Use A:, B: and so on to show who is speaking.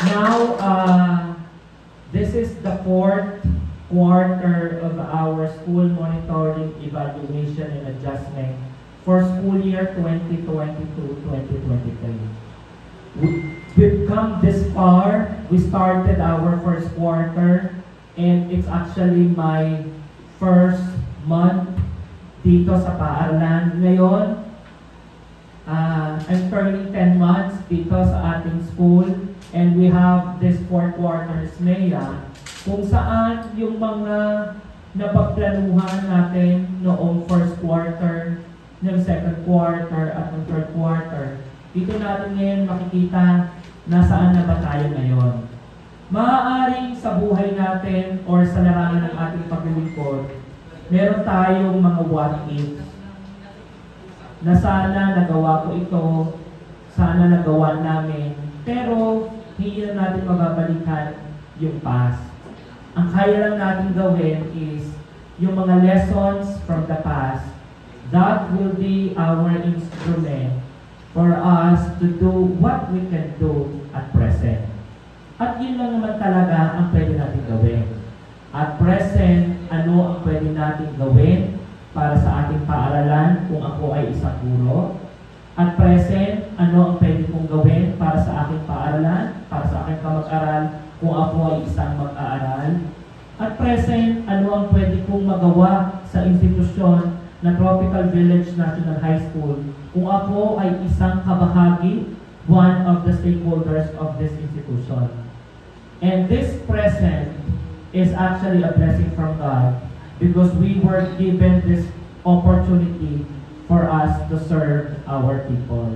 A: Now, this is the fourth quarter of our school monitoring, evaluation, and adjustment for school year 2022-2023. We've come this far. We started our first quarter, and it's actually my first month dito sa paaralan. Ngayon, I'm turning 10 months dito sa ating school, and we have this 4 quarters NEA, kung saan yung mga napagplanuhan natin noong first quarter, ng second quarter, at ng third quarter, dito natin ngayon makikita nasaan na ba tayo ngayon. Maaaring sa buhay natin or sa larangan ng ating paglilingkod, meron tayong mga what ifs na sana nagawa ko ito, sana nagawa namin, pero hindi na natin mababalikan yung past. Ang kaya lang natin gawin is yung mga lessons from the past. That will be our instrument for us to do what we can do at present. At yun lang naman talaga ang pwede natin gawin. At present, ano ang pwede natin gawin para sa ating paaralan kung ako ay isang guro? At present, ano ang pwede kong gawin para sa aking paaralan, para sa aking kamag-aral kung ako ay isang mag-aaral? At present, ano ang pwede kong magawa sa institusyon na Tropical Village National High School kung ako ay isang kabahagi, one of the stakeholders of this institution? And this present is actually a blessing from God because we were given this opportunity for us to serve our people.